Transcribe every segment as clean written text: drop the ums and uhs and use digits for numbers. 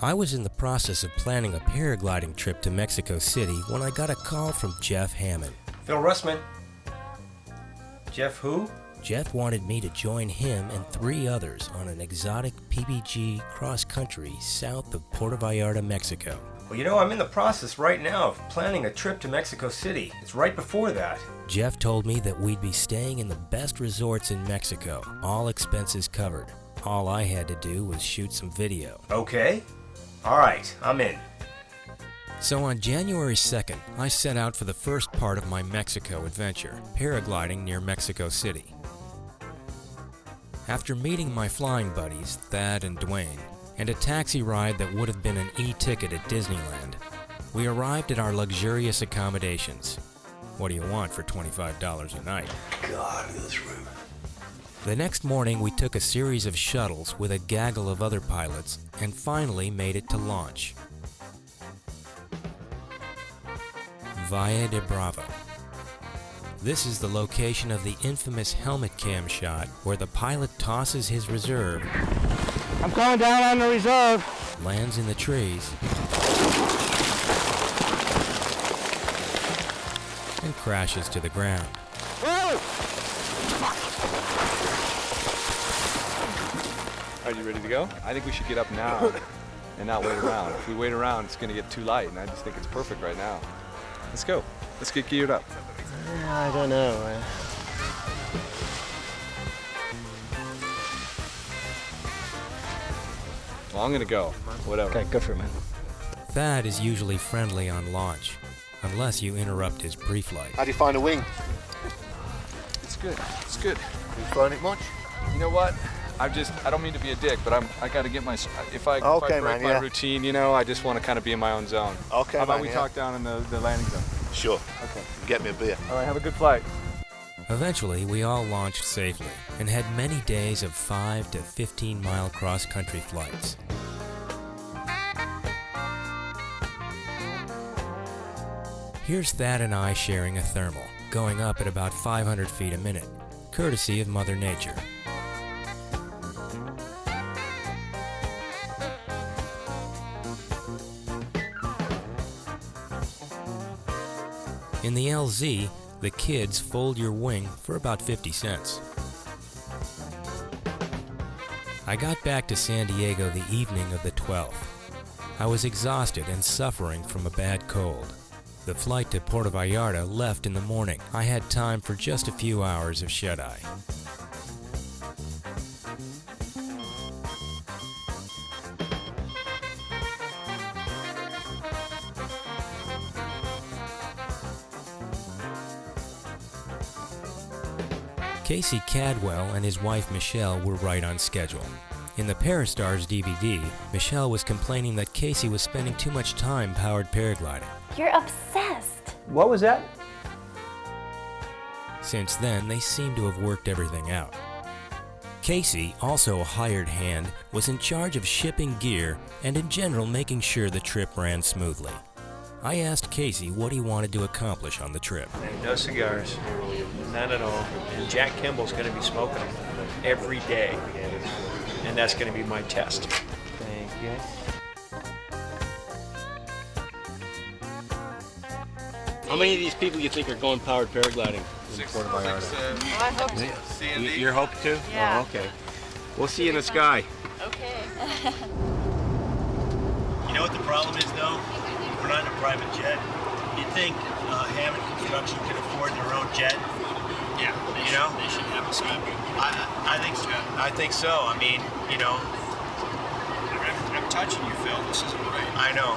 I was in the process of planning a paragliding trip to Mexico City when I got a call from Jeff Hamann. Phil Russman. Jeff who? Jeff wanted me to join him and 3 others on an exotic PPG cross-country south of Puerto Vallarta, Mexico. Well, you know, I'm in the process right now of planning a trip to Mexico City. It's right before that. Jeff told me that we'd be staying in the best resorts in Mexico, all expenses covered. All I had to do was shoot some video. Okay. All right, I'm in. So on January 2nd, I set out for the first part of my Mexico adventure, paragliding near Mexico City. After meeting my flying buddies, Thad and Dwayne, and a taxi ride that would have been an e-ticket at Disneyland, we arrived at our luxurious accommodations. What do you want for $25 a night? God, look at this room. The next morning, we took a series of shuttles with a gaggle of other pilots and finally made it to launch. Valle de Bravo. This is the location of the infamous helmet cam shot where the pilot tosses his reserve. I'm going down on the reserve. Lands in the trees and crashes to the ground. Whoa! Are you ready to go? I think we should get up now and not wait around. If we wait around, it's going to get too light, and I just think it's perfect right now. Let's go. Let's get geared up. I don't know. Well, I'm going to go. Whatever. Okay, go for it, man. Thad is usually friendly on launch, unless you interrupt his pre-flight. How do you find a wing? It's good. It's good. You flown it much? You know what? I don't mean to be a dick, but I got to get my, if I break my routine, you know, I just want to kind of be in my own zone. Okay, How about we talk down in the landing zone? Sure. Okay. Get me a beer. All right, have a good flight. Eventually, we all launched safely and had many days of 5 to 15-mile cross-country flights. Here's Thad and I sharing a thermal, going up at about 500 feet a minute, courtesy of Mother Nature. In the LZ, the kids fold your wing for about 50 cents. I got back to San Diego the evening of the 12th. I was exhausted and suffering from a bad cold. The flight to Puerto Vallarta left in the morning. I had time for just a few hours of shut-eye. Casey Cadwell and his wife Michelle were right on schedule. In the Parastars DVD, Michelle was complaining that Casey was spending too much time powered paragliding. You're obsessed. What was that? Since then, they seem to have worked everything out. Casey, also a hired hand, was in charge of shipping gear and in general making sure the trip ran smoothly. I asked Casey what he wanted to accomplish on the trip. No cigars, none at all. And Jack Kimball's going to be smoking them every day. And that's going to be my test. Thank you. How many of these people you think are going powered paragliding in Puerto Vallarta? I hope so. You're hoping to? Yeah. Oh, okay. We'll see you in the sky. Okay. You know what the problem is, though? We're not in a private jet. You'd think Hamann Construction could afford their own jet. Yeah, they should have a sky. I think so. I think so. I mean, you know. I'm touching you, Phil. This isn't right. I know.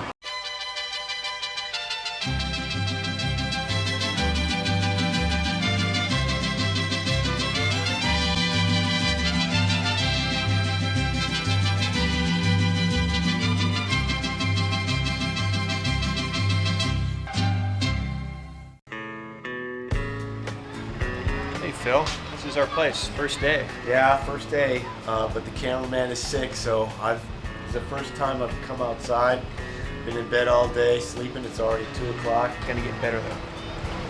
Hey, Phil. This is our place. First day. Yeah, first day, but the cameraman is sick, so it's the first time I've come outside. Been in bed all day, sleeping. It's already 2 o'clock. Gonna get better, though.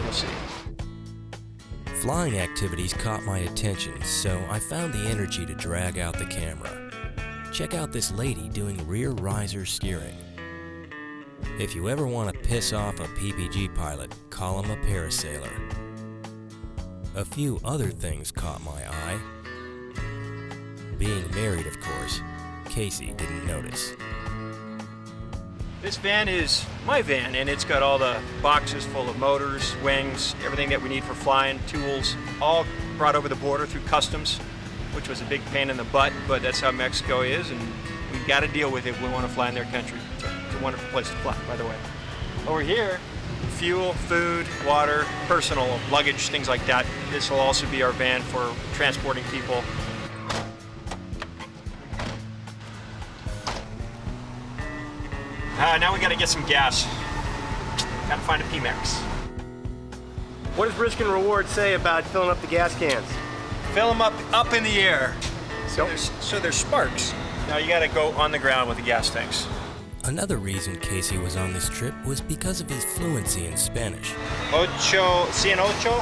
You'll see. Flying activities caught my attention, so I found the energy to drag out the camera. check out this lady doing rear riser steering. If you ever want to piss off a PPG pilot, call him a parasailer. A few other things caught my eye. Being married, of course, Casey didn't notice. This van is my van, and it's got all the boxes full of motors, wings, everything that we need for flying, tools, all brought over the border through customs, which was a big pain in the butt, but that's how Mexico is, and we've got to deal with it if we want to fly in their country. It's a wonderful place to fly, by the way. Over here, fuel, food, water, personal luggage, things like that. This will also be our van for transporting people. Now we got to get some gas. Got to find a P-Max. What does risk and reward say about filling up the gas cans? Fill them up in the air. So there's sparks. Now you got to go on the ground with the gas tanks. Another reason Casey was on this trip was because of his fluency in Spanish. Cien ocho?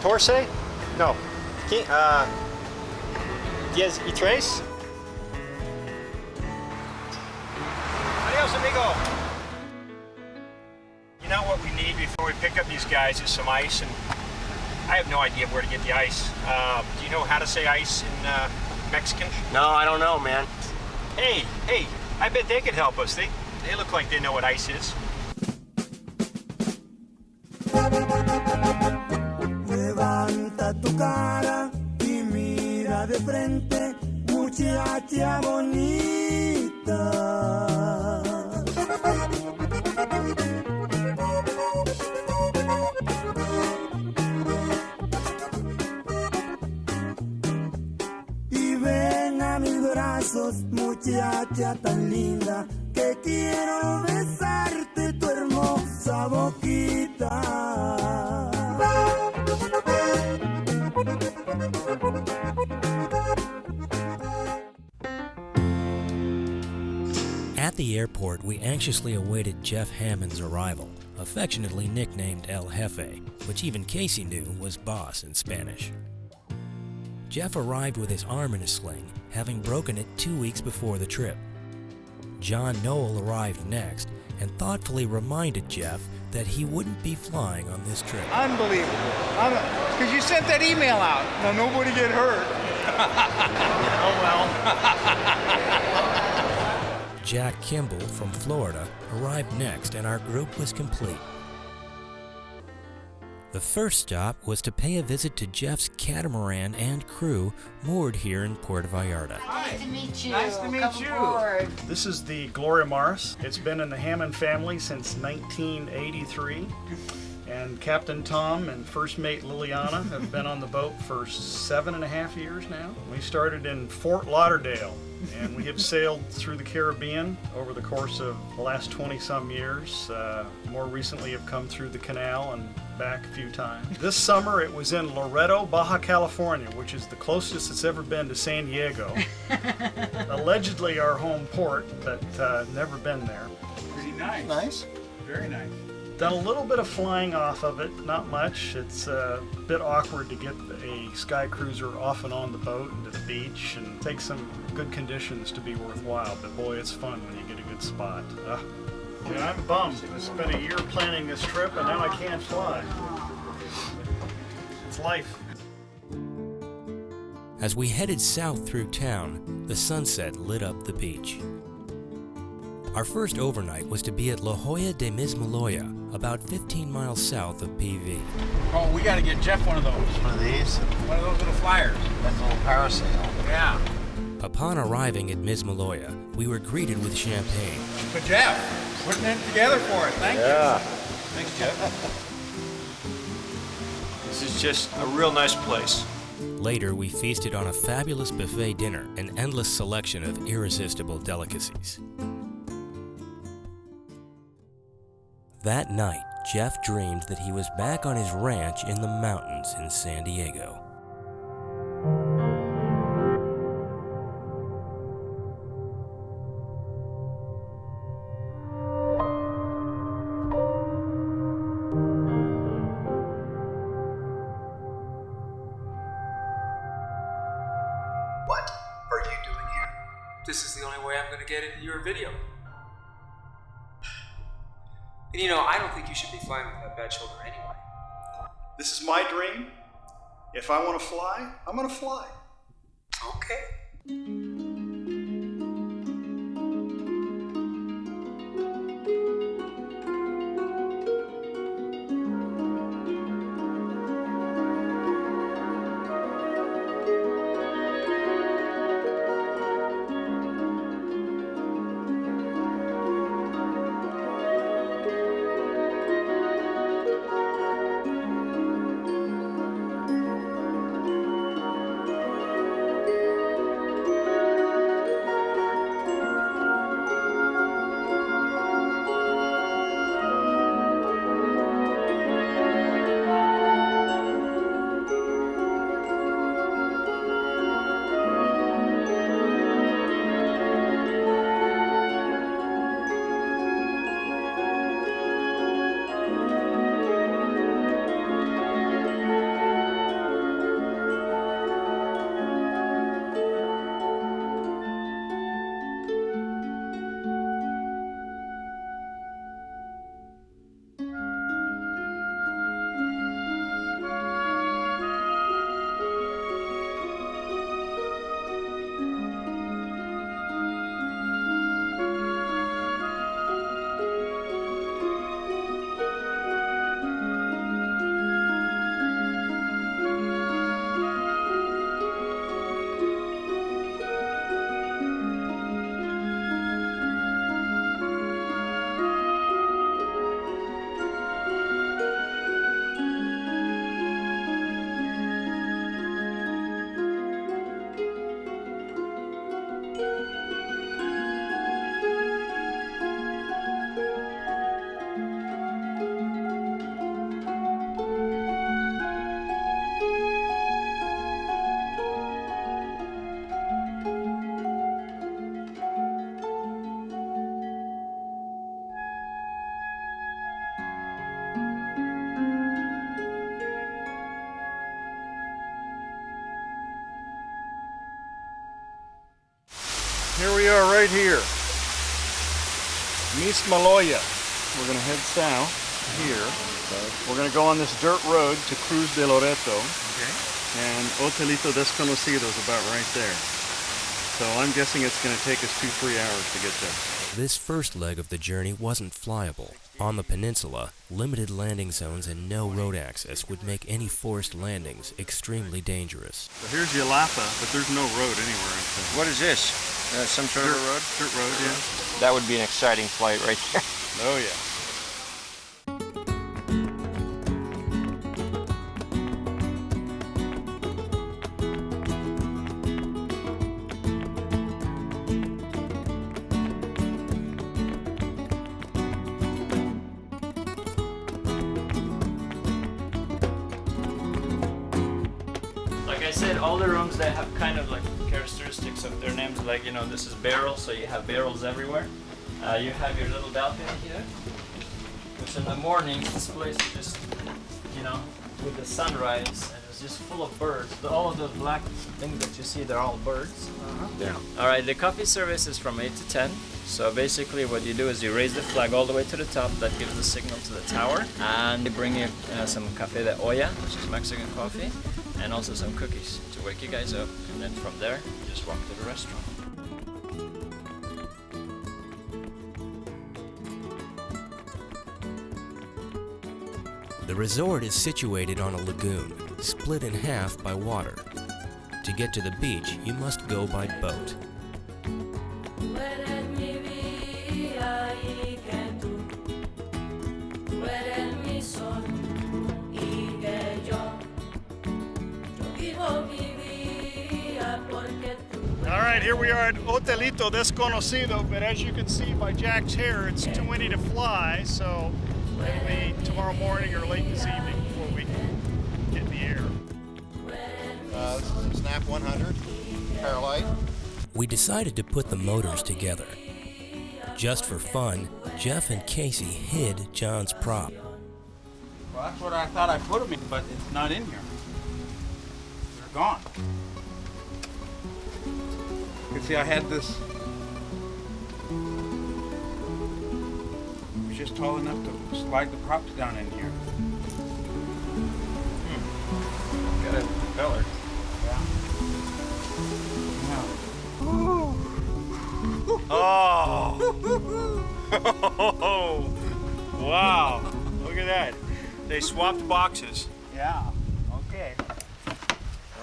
14? No. 10 y tres? Adios, amigo. You know what we need before we pick up these guys is some ice, and I have no idea where to get the ice. Do you know how to say ice in Mexican? No, I don't know, man. Hey, I bet they could help us. They look like they know what ice is. Levanta tu cara y mira de frente, muchacha bonita. Y ven a mis brazos, muchacha tan linda, que quiero besarte tu hermosa boquita. At the airport, we anxiously awaited Jeff Hammond's arrival, affectionately nicknamed El Jefe, which even Casey knew was boss in Spanish. Jeff arrived with his arm in a sling, having broken it 2 weeks before the trip. John Knoll arrived next and thoughtfully reminded Jeff that he wouldn't be flying on this trip. Unbelievable. Because you sent that email out. Now nobody get hurt. Oh well. Jack Kimball from Florida arrived next and our group was complete. The first stop was to pay a visit to Jeff's catamaran and crew moored here in Puerto Vallarta. Nice to meet you. Nice to meet you. Aboard. This is the Gloria Mars. It's been in the Hamann family since 1983. And Captain Tom and First Mate Liliana have been on the boat for 7.5 years now. We started in Fort Lauderdale, and we have sailed through the Caribbean over the course of the last 20-some years. More recently have come through the canal and back a few times. This summer it was in Loreto, Baja California, which is the closest it's ever been to San Diego. Allegedly our home port, but never been there. Pretty nice. Nice. Very nice. Done a little bit of flying off of it, not much. It's a bit awkward to get a sky cruiser off and on the boat and to the beach, and take some good conditions to be worthwhile, but boy, it's fun when you get a good spot. Yeah, I'm bummed. I spent a year planning this trip and now I can't fly. It's life. As we headed south through town, the sunset lit up the beach. Our first overnight was to be at La Jolla de Mismaloya, about 15 miles south of PV. Oh, we got to get Jeff one of those. One of these? One of those little flyers. That's a little parasail. Yeah. Upon arriving at Mismaloya, we were greeted with champagne. But Jeff, putting it together for us. Thank you. Thanks, Jeff. This is just a real nice place. Later, we feasted on a fabulous buffet dinner, an endless selection of irresistible delicacies. That night, Jeff dreamed that he was back on his ranch in the mountains in San Diego. What are This is the only way I'm going to get into your video. And you know, I don't think you should be flying with that bad shoulder anyway. This is my dream. If I want to fly, I'm going to fly. Okay. Here we are right here. Maloya. We're going to head south here. We're going to go on this dirt road to Cruz de Loreto. Okay. And Hotelito Desconocido is about right there. So I'm guessing it's going to take us 2-3 hours to get there. This first leg of the journey wasn't flyable. On the peninsula, limited landing zones and no road access would make any forced landings extremely dangerous. So here's Yalapa, but there's no road anywhere. What is this? Some sort of a road? Dirt road, yeah. That would be an exciting flight right there. Oh, yeah. Like I said, all the rooms that have kind of like characteristics of their names, like, you know, this is barrel, so you have barrels everywhere. You have your little balcony here, which in the mornings, this place is just, you know, with the sunrise, and it's just full of birds. All of those black things that you see, they're all birds. Yeah. All right, the coffee service is from 8 to 10. So basically what you do is you raise the flag all the way to the top. That gives the signal to the tower. And they bring you some café de olla, which is Mexican coffee, and also some cookies to wake you guys up. And then from there, you just walk to the restaurant. The resort is situated on a lagoon, split in half by water. To get to the beach, you must go by boat. All right, here we are at Hotelito Desconocido, but as you can see by Jack's hair, it's too windy to fly, so it'll be tomorrow morning or late this evening before we get in the air. This is a Snap 100 Paralight. We decided to put the motors together. Just for fun, Jeff and Casey hid John's prop. Well, that's what I thought I put them in, but it's not in here. They're gone. You can see I had this was just tall enough to slide the props down in here. Got a feller. Oh! Wow! Look at that. They swapped boxes. Yeah. Okay.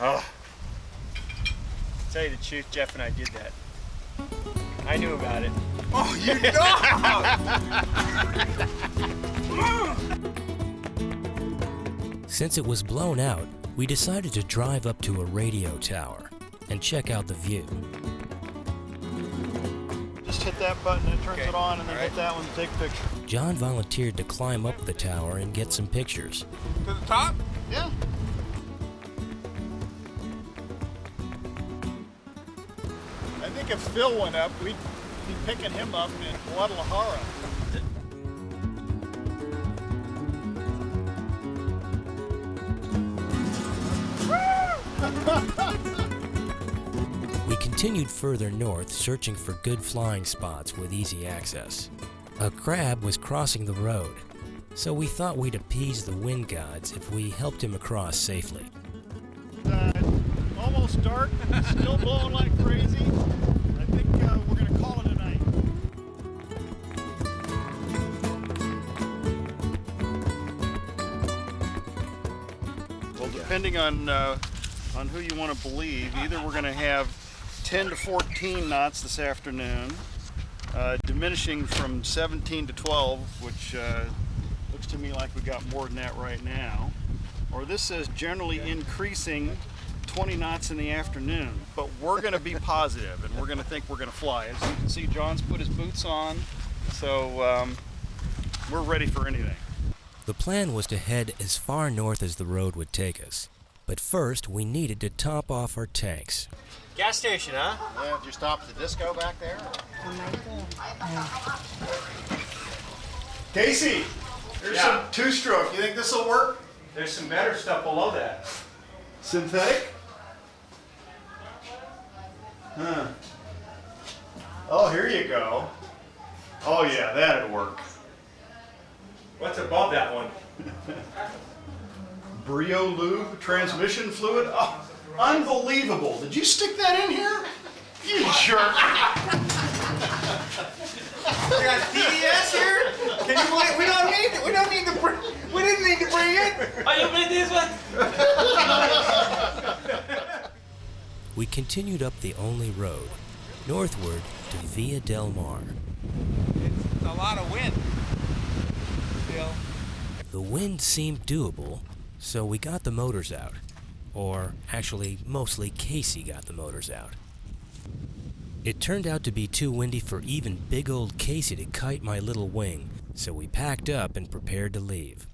Oh. Tell you the truth, Jeff and I did that. I knew about it. Oh, you know! Since it was blown out, we decided to drive up to a radio tower and check out the view. Just hit that button, it turns it on, and then hit that one to take a picture. John volunteered to climb up the tower and get some pictures. To the top? Yeah. I think if Phil went up, we'd be picking him up in Guadalajara. We continued further north, searching for good flying spots with easy access. A crab was crossing the road, so we thought we'd appease the wind gods if we helped him across safely. Almost dark, still blowing like crazy. I think we're going to call it a night. Well, depending on who you want to believe, either we're going to have 10 to 14 knots this afternoon, diminishing from 17 to 12, which looks to me like we got more than that right now, or this says generally increasing 20 knots in the afternoon. But we're going to be positive, and we're going to think we're going to fly. As you can see, John's put his boots on, so we're ready for anything. The plan was to head as far north as the road would take us. But first, we needed to top off our tanks. Gas station, huh? Yeah, did you stop at the disco back there? Casey, there's some two-stroke. You think this will work? There's some better stuff below that. Synthetic? Huh. Oh, here you go. Oh yeah, that'd work. What's above that one? Brio lube, transmission fluid. Oh, unbelievable. Did you stick that in here? You jerk. You got DES here? Can you believe we don't need it? We didn't need to bring it. Oh, you made this one? We continued up the only road, northward to Villa del Mar. It's a lot of wind. Still. The wind seemed doable, so we got the motors out. Or actually, mostly Casey got the motors out. It turned out to be too windy for even big old Casey to kite my little wing, so we packed up and prepared to leave.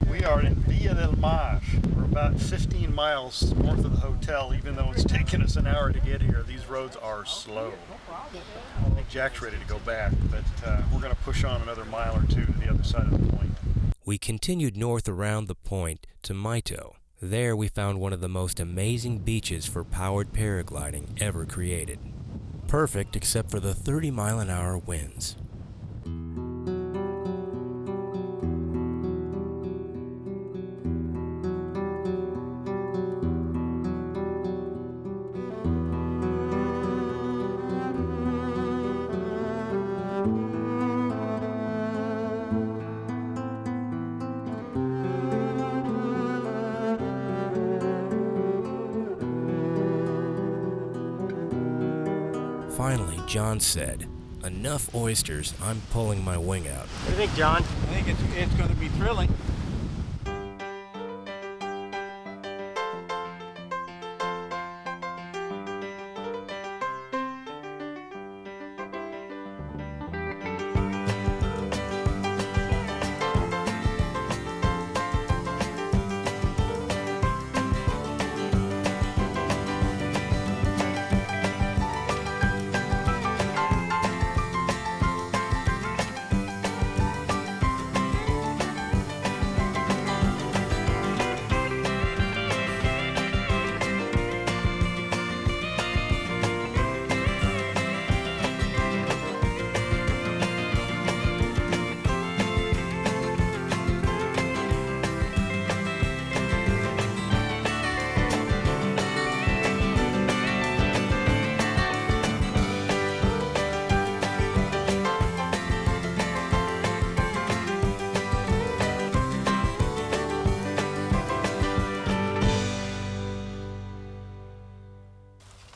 We are in Villa del Mar. We're about 15 miles north of the hotel, even though it's taken us an hour to get here. These roads are slow. I think Jack's ready to go back, but we're going to push on another mile or two to the other side of the point. We continued north around the point to Mito. There we found one of the most amazing beaches for powered paragliding ever created. Perfect except for the 30-mile-an-hour winds. Finally, John said, "Enough oysters, I'm pulling my wing out." What do you think, John? I think it's going to be thrilling.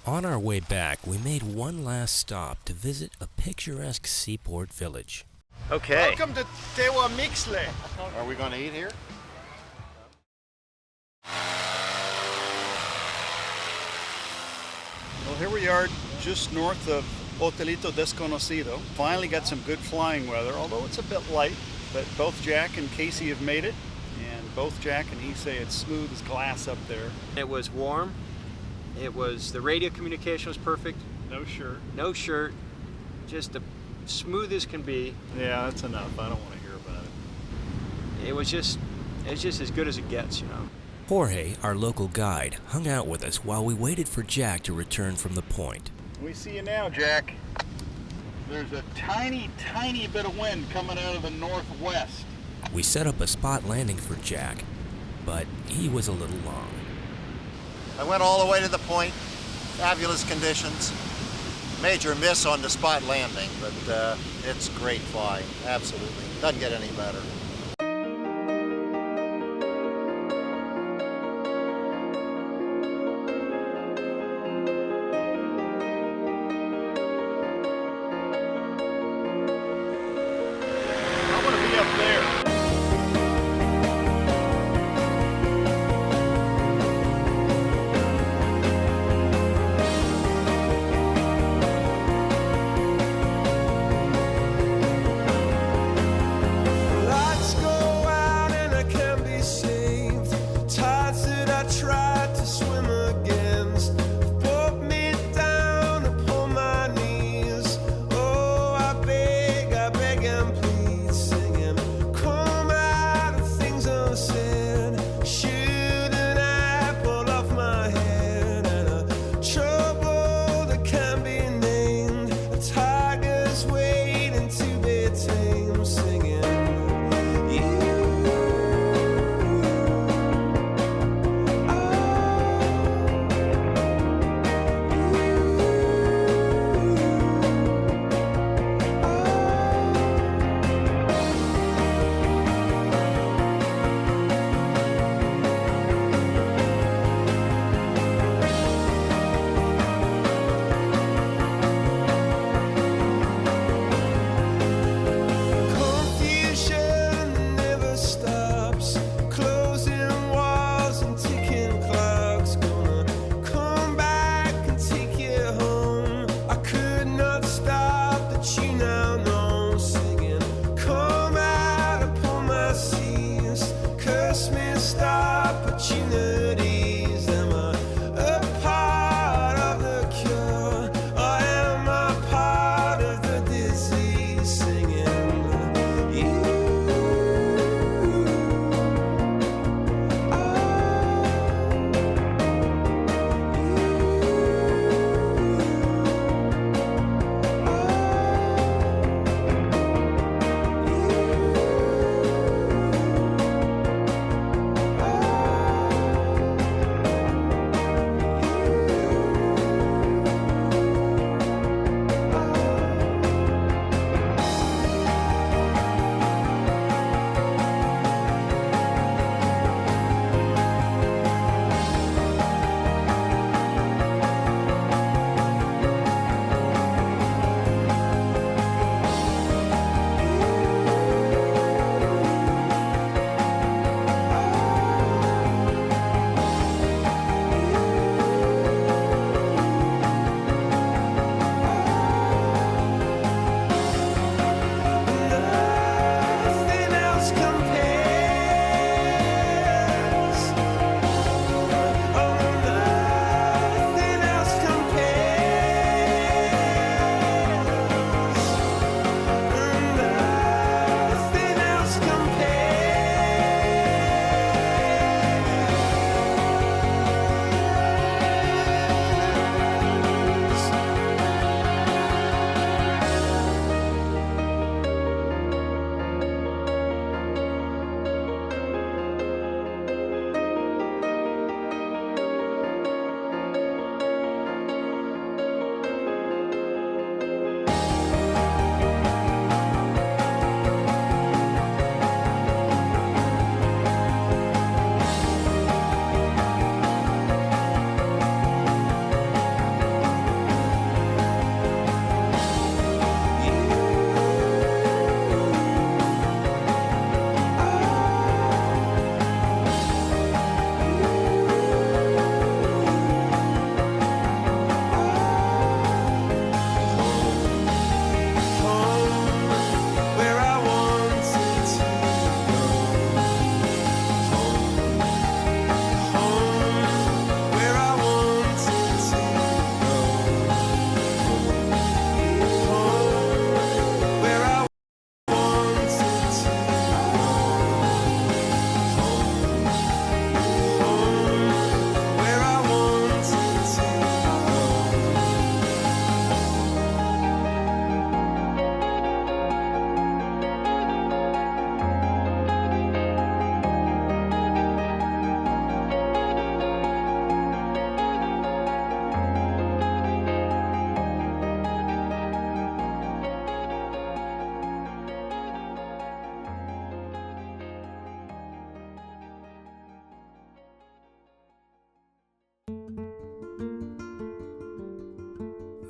On our way back, we made one last stop to visit a picturesque seaport village. Okay. Welcome to Tewa Mixle. Are we going to eat here? Well, here we are just north of Hotelito Desconocido. Finally got some good flying weather, although it's a bit light, but both Jack and Casey have made it, and both Jack and he say it's smooth as glass up there. It was warm. The radio communication was perfect. No shirt. No shirt. Just as smooth as can be. Yeah, that's enough. I don't want to hear about it. It's just as good as it gets, you know. Jorge, our local guide, hung out with us while we waited for Jack to return from the point. We see you now, Jack. There's a tiny, tiny bit of wind coming out of the northwest. We set up a spot landing for Jack, but he was a little long. I went all the way to the point. Fabulous conditions. Major miss on the spot landing, but it's great flying. Absolutely. Doesn't get any better.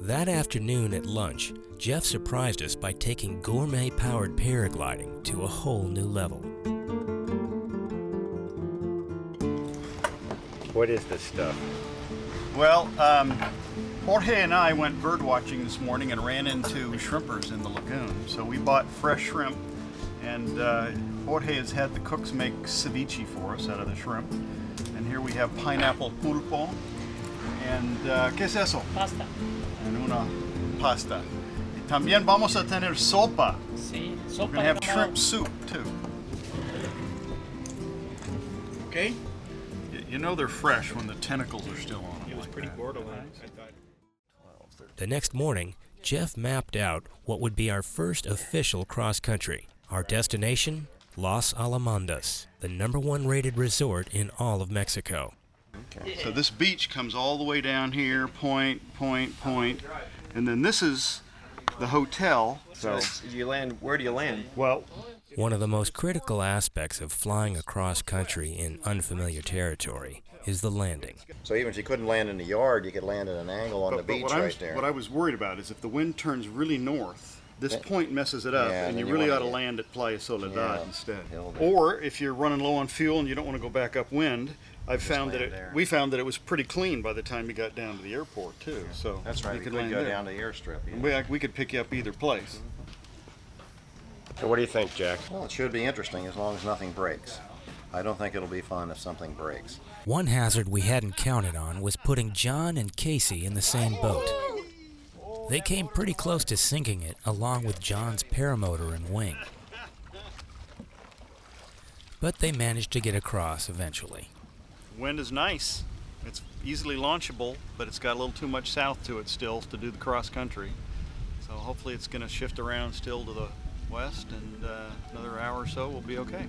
That afternoon at lunch, Jeff surprised us by taking gourmet-powered paragliding to a whole new level. What is this stuff? Well, Jorge and I went bird watching this morning and ran into shrimpers in the lagoon. So we bought fresh shrimp, and Jorge has had the cooks make ceviche for us out of the shrimp. And here we have pineapple pulpo. And ¿qué es eso? Pasta. And una pasta. Y también vamos a tener sopa. Sí, We're sopa. gonna have shrimp soup too. Okay? You know they're fresh when the tentacles are still on them. It was pretty borderline. The next morning, Jeff mapped out what would be our first official cross-country. Our destination, Los Alamandas, the #1 rated resort in all of Mexico. Okay. So this beach comes all the way down here, point, and then this is the hotel. So you land, where do you land? Well, one of the most critical aspects of flying across country in unfamiliar territory is the landing. So even if you couldn't land in the yard, you could land at an angle on the beach right there. What I was worried about is if the wind turns really north, this point messes it up, Yeah, and you then really you ought to wanna land at Playa Soledad Yeah, instead. hell no. Or if you're running low on fuel and you don't want to go back upwind, we found that it was pretty clean by the time you got down to the airport too. So That's right. you We could could land go there. down to the airstrip. Yeah. We could pick you up either place. So what do you think, Jack? Well, it should be interesting as long as nothing breaks. I don't think it'll be fun if something breaks. One hazard we hadn't counted on was putting John and Casey in the same boat. They came pretty close to sinking it along with John's paramotor and wing. But they managed to get across eventually. Wind is nice. It's easily launchable, but it's got a little too much south to it still to do the cross country. So hopefully it's going to shift around still to the west, and another hour or so we'll be okay.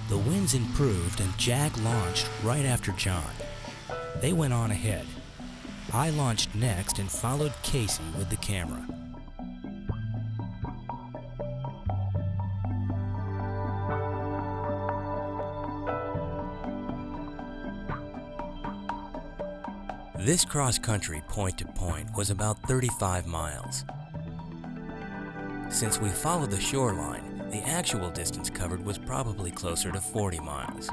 The winds improved and Jack launched right after John. They went on ahead. I launched next and followed Casey with the camera. This cross-country point-to-point was about 35 miles. Since we followed the shoreline, the actual distance covered was probably closer to 40 miles.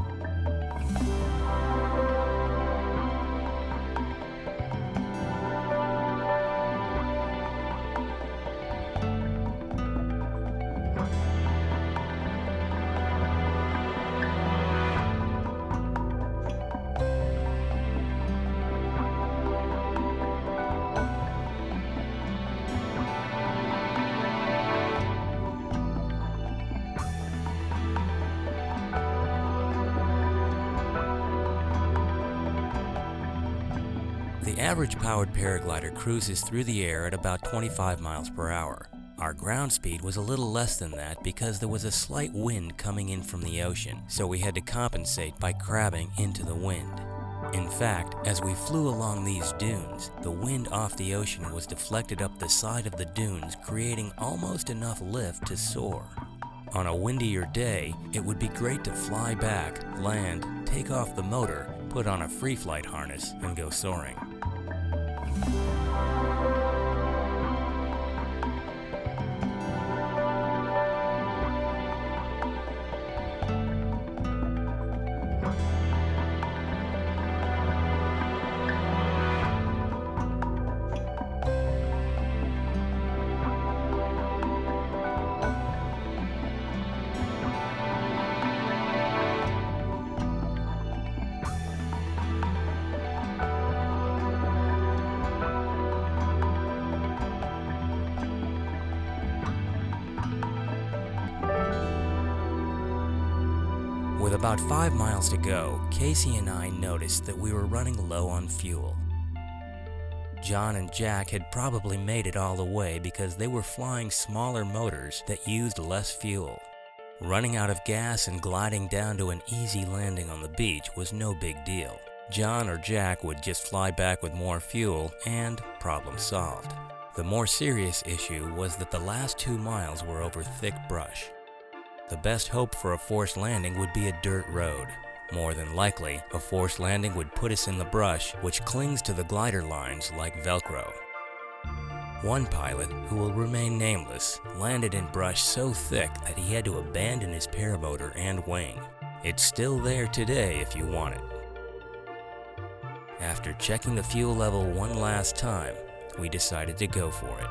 The average powered paraglider cruises through the air at about 25 miles per hour. Our ground speed was a little less than that because there was a slight wind coming in from the ocean, so we had to compensate by crabbing into the wind. In fact, as we flew along these dunes, the wind off the ocean was deflected up the side of the dunes, creating almost enough lift to soar. On a windier day, it would be great to fly back, land, take off the motor, put on a free flight harness, and go soaring. With about 5 miles to go, Casey and I noticed that we were running low on fuel. John and Jack had probably made it all the way because they were flying smaller motors that used less fuel. Running out of gas and gliding down to an easy landing on the beach was no big deal. John or Jack would just fly back with more fuel and problem solved. The more serious issue was that the last 2 miles were over thick brush. The best hope for a forced landing would be a dirt road. More than likely, a forced landing would put us in the brush, which clings to the glider lines like Velcro. One pilot, who will remain nameless, landed in brush so thick that he had to abandon his paramotor and wing. It's still there today if you want it. After checking the fuel level one last time, we decided to go for it.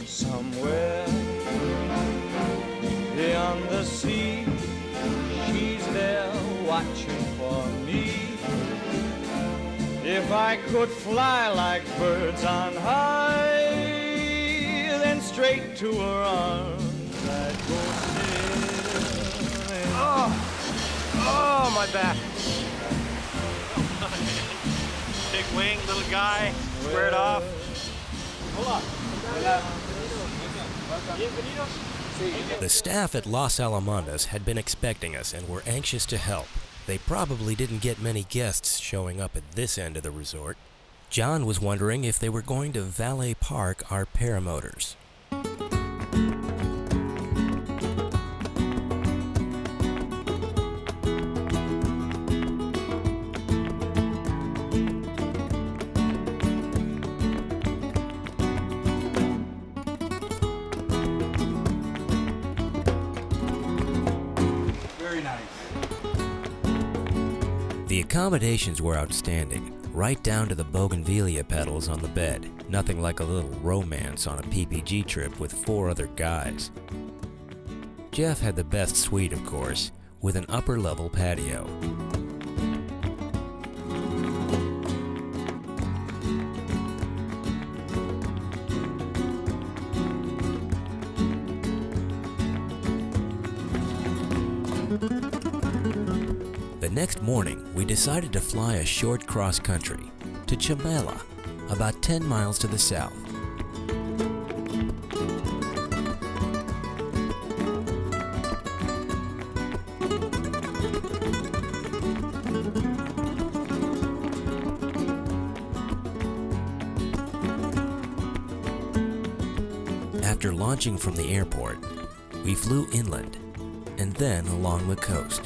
Somewhere beyond the sea, she's there watching for me. If I could fly like birds on high, then straight to her arms I'd go sailing. Oh, my back. Big wing, little guy, squared off. Hold on. The staff at Los Alamandas had been expecting us and were anxious to help. They probably didn't get many guests showing up at this end of the resort. John was wondering if they were going to valet park our paramotors. The accommodations were outstanding, right down to the bougainvillea petals on the bed. Nothing like a little romance on a PPG trip with 4 other guys. Jeff had the best suite, of course, with an upper-level patio. The next morning, we decided to fly a short cross-country to Chimela, about 10 miles to the south. After launching from the airport, we flew inland and then along the coast.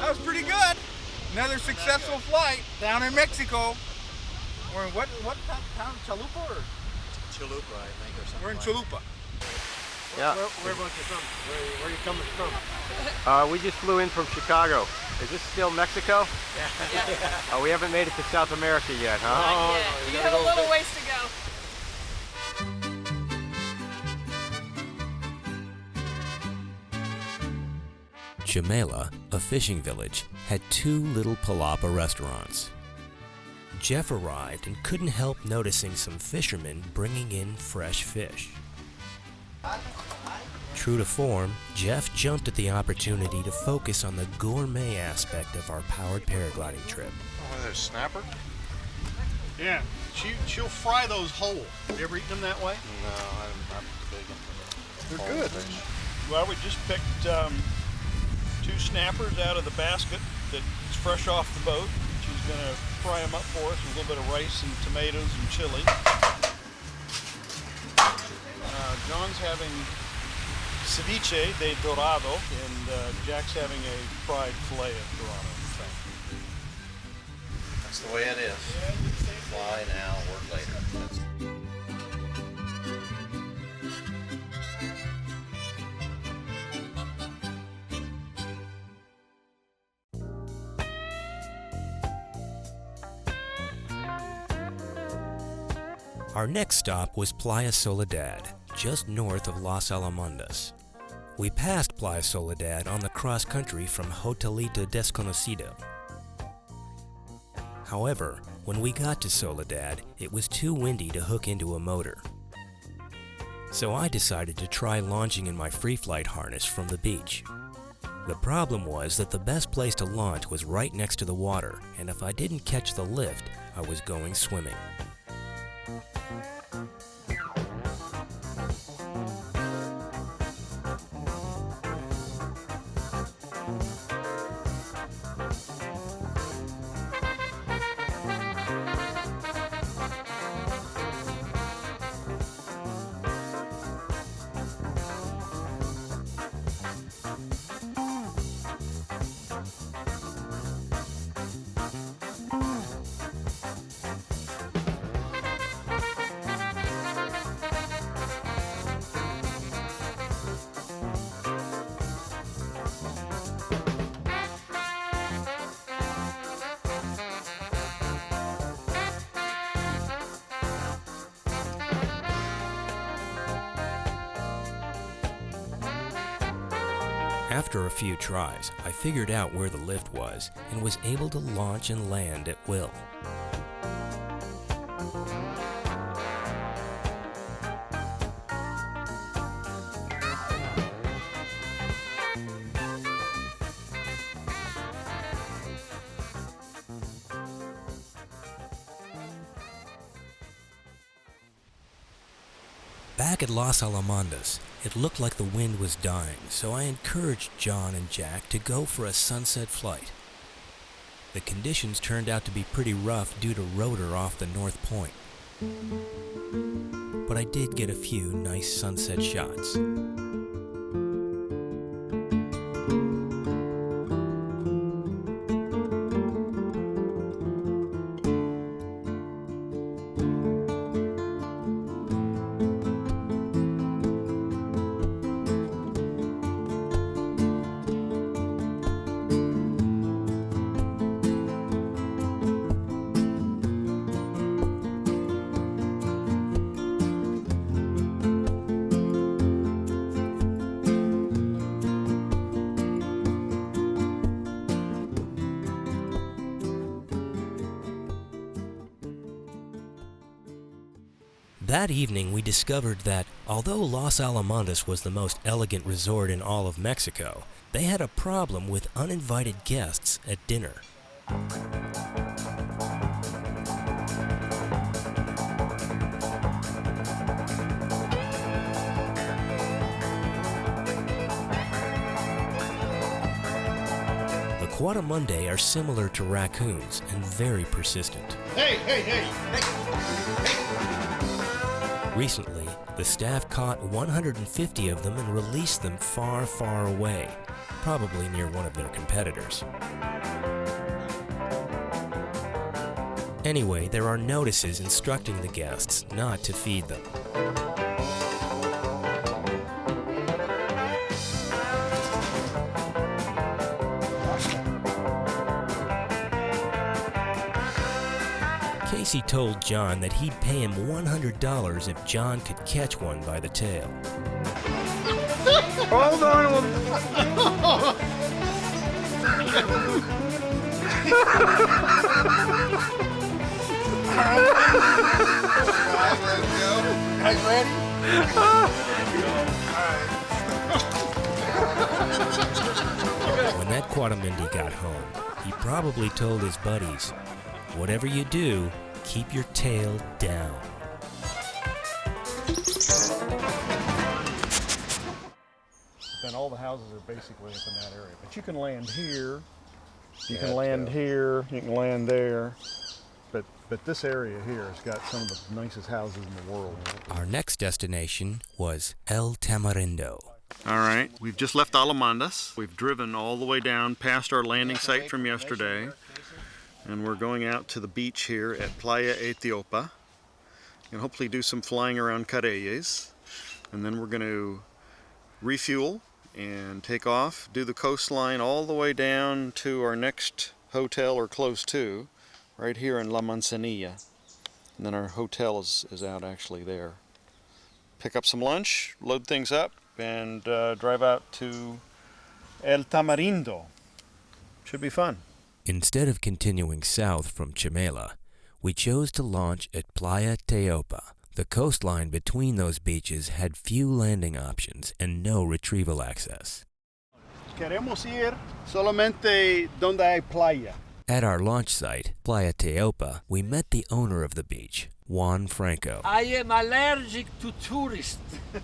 That was pretty good. Another successful flight down in Mexico. We're in what town? Chalupa or? Chalupa, I think, or something. We're in like Chalupa. Yeah. Where about you from? Where are you coming from? We just flew in from Chicago. Is this still Mexico? Yeah. We haven't made it to South America yet, huh? Not yet. You have a little ways to go. Chimela, a fishing village, had 2 little palapa restaurants. Jeff arrived and couldn't help noticing some fishermen bringing in fresh fish. True to form, Jeff jumped at the opportunity to focus on the gourmet aspect of our powered paragliding trip. Oh, there's snapper? Yeah, she'll fry those whole. Have you ever eaten them that way? No, I'm not big into that. They're good. Well, we just picked 2 snappers out of the basket that's fresh off the boat. She's going to fry them up for us with a little bit of rice and tomatoes and chili. John's having ceviche de dorado, and Jack's having a fried filet of dorado. That's the way it is. Fly now, work later. Our next stop was Playa Soledad, just north of Las Alamandas. We passed Playa Soledad on the cross-country from Hotelito Desconocido. However, when we got to Soledad, it was too windy to hook into a motor. So I decided to try launching in my free flight harness from the beach. The problem was that the best place to launch was right next to the water, and if I didn't catch the lift, I was going swimming. After a few tries, I figured out where the lift was and was able to launch and land at will. Back at Las Alamandas, it looked like the wind was dying, so I encouraged John and Jack to go for a sunset flight. The conditions turned out to be pretty rough due to rotor off the North Point. But I did get a few nice sunset shots. That evening, we discovered that, although Las Alamandas was the most elegant resort in all of Mexico, they had a problem with uninvited guests at dinner. The Cuatamunde are similar to raccoons and very persistent. Hey! Recently, the staff caught 150 of them and released them far, far away, probably near one of their competitors. Anyway, there are notices instructing the guests not to feed them. Casey told John that he'd pay him $100 if John could catch one by the tail. Hold on. Guys ready? When that Cuatamunde got home, he probably told his buddies, "Whatever you do, keep your tail down. Then all the houses are basically up in that area. But you can land here, you can land here, you can land there. But this area here has got some of the nicest houses in the world. Our next destination was El Tamarindo. All right, we've just left Alamandas. We've driven all the way down past our landing site from yesterday, and we're going out to the beach here at Playa Etiopa, and hopefully do some flying around Careyes, and then we're going to refuel and take off, do the coastline all the way down to our next hotel or close to, right here in La Manzanilla. And then our hotel is out actually there. Pick up some lunch, load things up, and drive out to El Tamarindo. Should be fun. Instead of continuing south from Chimela, we chose to launch at Playa Teopa. The coastline between those beaches had few landing options and no retrieval access. Queremos ir solamente donde hay playa. At our launch site, Playa Teopa, we met the owner of the beach, Juan Franco. I am allergic to tourists.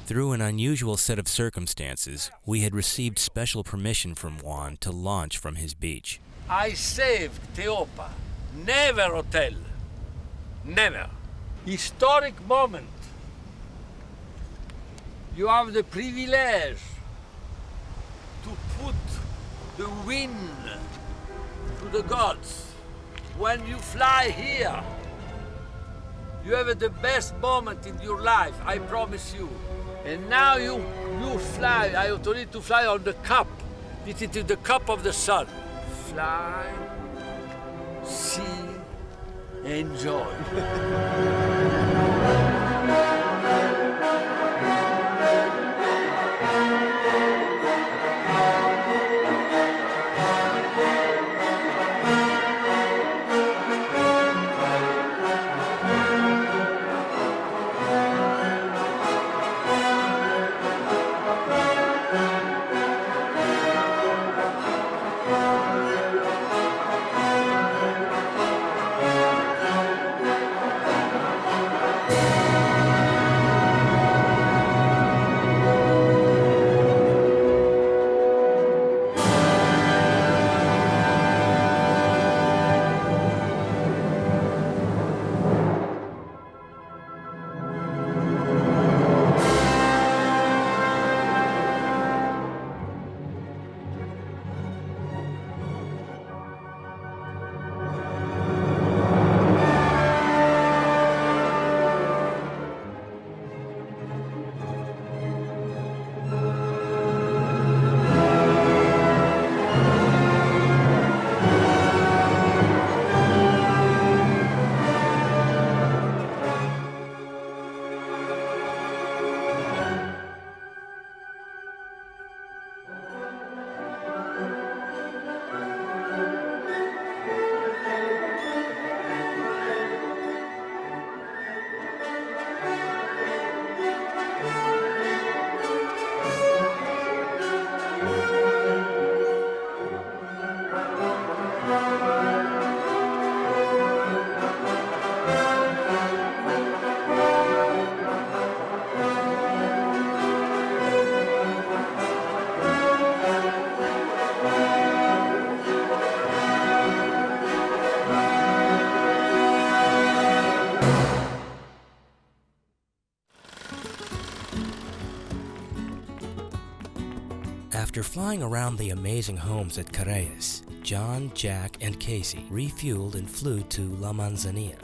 Through an unusual set of circumstances, we had received special permission from Juan to launch from his beach. I saved Teopa. Never hotel. Never. Historic moment. You have the privilege to put the wind to the gods. When you fly here, you have the best moment in your life, I promise you. And now you fly, I told you to fly on the cup. It is the cup of the sun. Fly, see, enjoy. After flying around the amazing homes at Careyes, John, Jack, and Casey refueled and flew to La Manzanilla.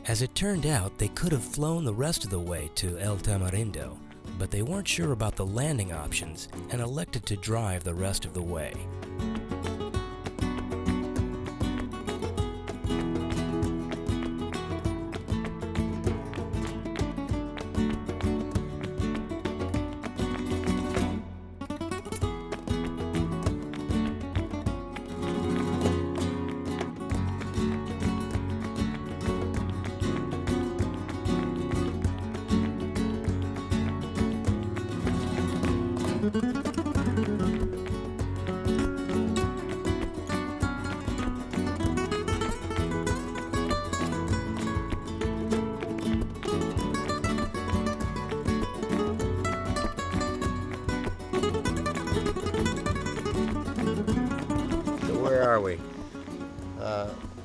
As it turned out, they could have flown the rest of the way to El Tamarindo, but they weren't sure about the landing options and elected to drive the rest of the way. are we?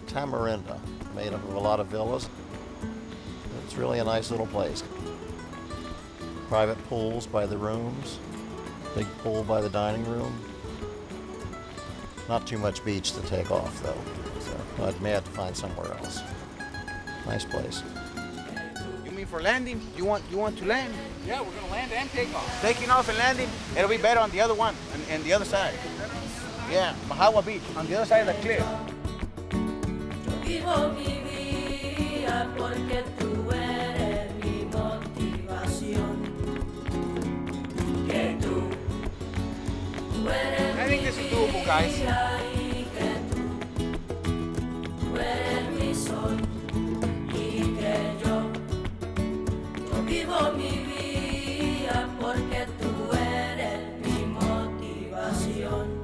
Tamarinda, made up of a lot of villas. It's really a nice little place. Private pools by the rooms, big pool by the dining room. Not too much beach to take off though, so I may have to find somewhere else. Nice place. You mean for landing? You want to land? Yeah, we're gonna land and take off. Taking off and landing, it'll be better on the other one, and the other side. Yeah, Mahawa Beach, on the other side of the cliff. Vivo mi vida porque tú eres mi motivación. Que tú eres I think this is doable, guys. tú eres mi sol y que yo vivo mi vida porque tú eres mi motivación.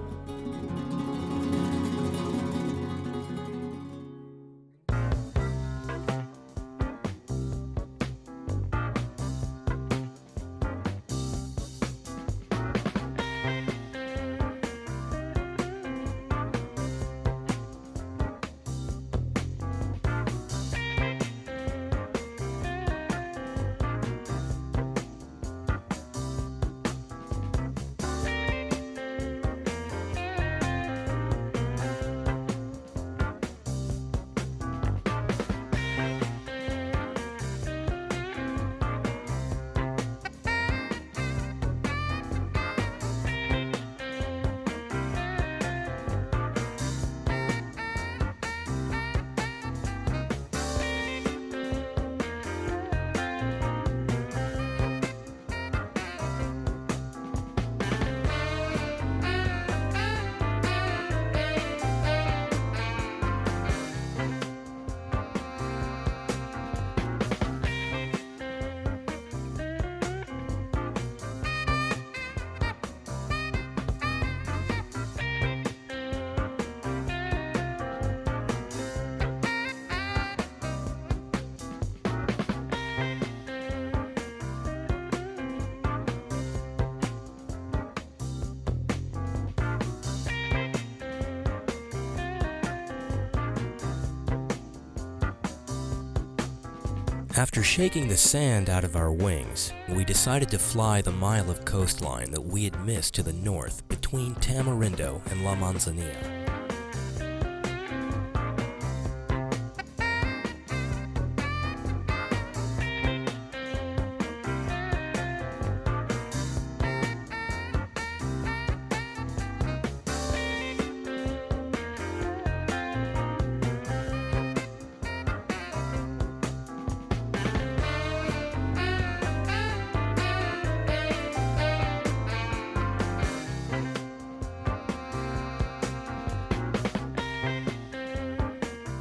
After shaking the sand out of our wings, we decided to fly the mile of coastline that we had missed to the north between Tamarindo and La Manzanilla.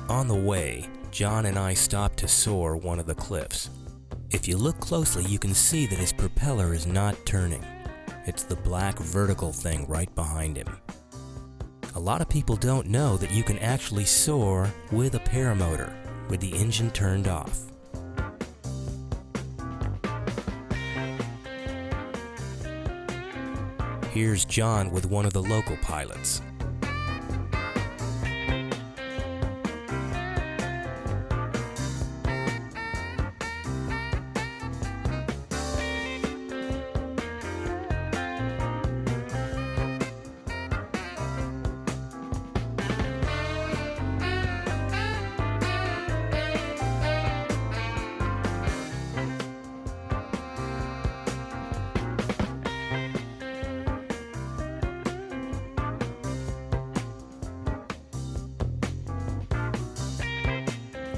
On the way, John and I stopped to soar one of the cliffs. If you look closely, you can see that his propeller is not turning. It's the black vertical thing right behind him. A lot of people don't know that you can actually soar with a paramotor, with the engine turned off. Here's John with one of the local pilots.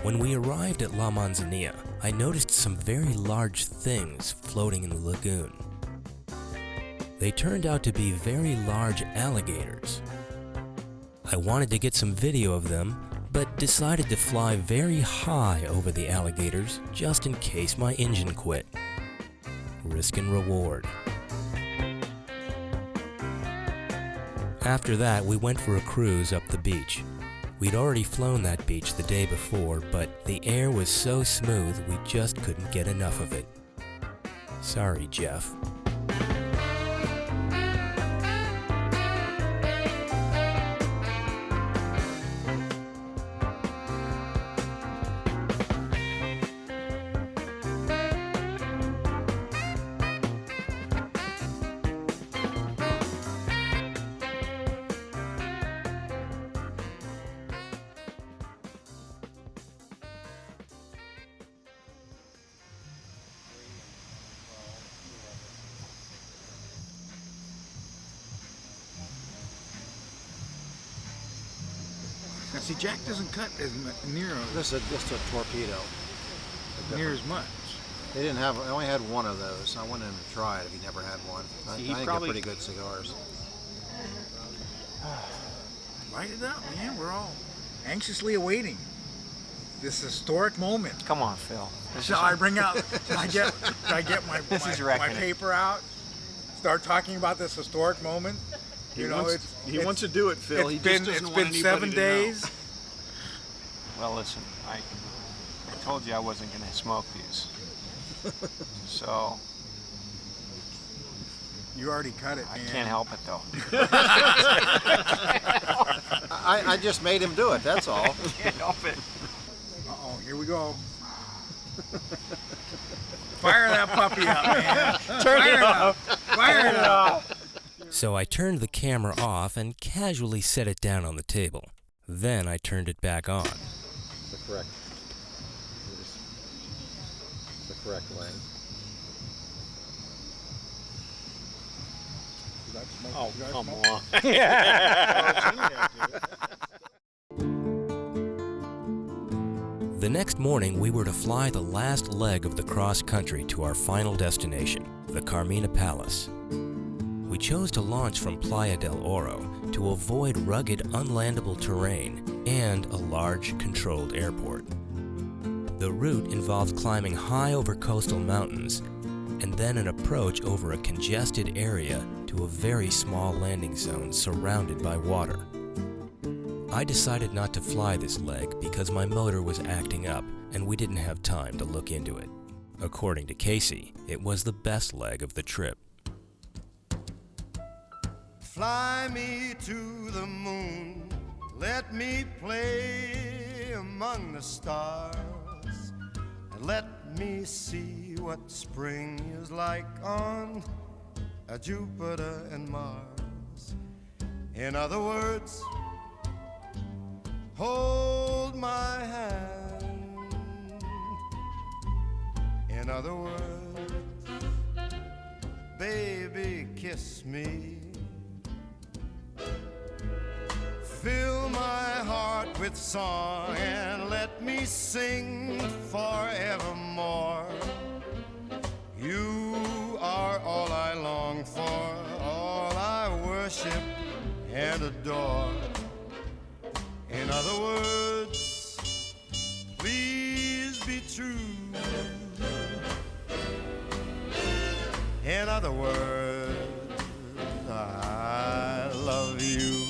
When we arrived at La Manzanilla, I noticed some very large things floating in the lagoon. They turned out to be very large alligators. I wanted to get some video of them, but decided to fly very high over the alligators just in case my engine quit. Risk and reward. After that, we went for a cruise up the beach. We'd already flown that beach the day before, but the air was so smooth we just couldn't get enough of it. Sorry, Jeff. See, Jack doesn't cut as near This is just a torpedo. near as much. They didn't have. I only had one of those. I went in to try it if you never had one. I think they're pretty good cigars. Light it up, man. We're all anxiously awaiting this historic moment. Come on, Phil. Shall I bring out? Shall I get my my paper out? Start talking about this historic moment. He wants to do it, Phil. He just doesn't want anybody 7 to days. know. Well, listen, I told you I wasn't going to smoke these. So... You already cut it, man. I can't help it, though. I just made him do it, that's all. I can't help it. Uh-oh, here we go. Fire that puppy up, man. Turn it off. Fire it up. So I turned the camera off and casually set it down on the table. Then I turned it back on. The correct way. Oh, come on. The next morning, we were to fly the last leg of the cross-country to our final destination, the Carmina Palace. We chose to launch from Playa del Oro to avoid rugged, unlandable terrain and a large, controlled airport. The route involved climbing high over coastal mountains and then an approach over a congested area to a very small landing zone surrounded by water. I decided not to fly this leg because my motor was acting up and we didn't have time to look into it. According to Casey, it was the best leg of the trip. Fly me to the moon, let me play among the stars, and let me see what spring is like on Jupiter and Mars. In other words, hold my hand. In other words, baby, kiss me. Fill my heart with song and let me sing forevermore. You are all I long for, all I worship and adore. In other words, please be true. In other words, I love you.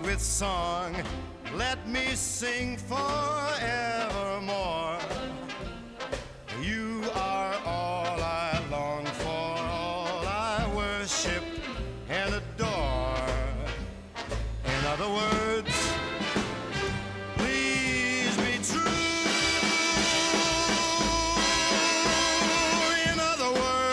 With song, let me sing forevermore. You are all I long for, all I worship and adore. In other words, please be true. In other words,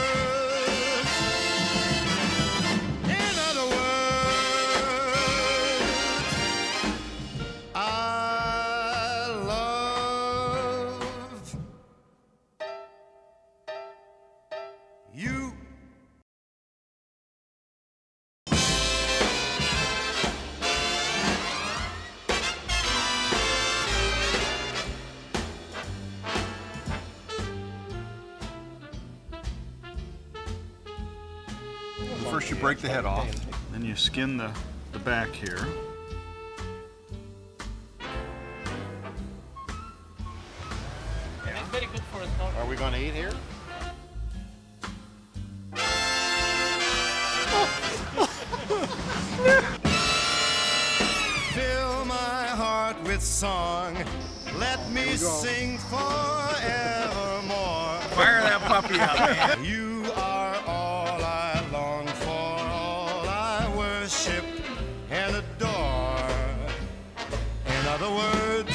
First you break the head off, then you skin the back here. And it's very good for a snorkel. Are we going to eat here? Fill my heart with song, let me sing forevermore. Fire that puppy up, man. You are all and adore. In other words,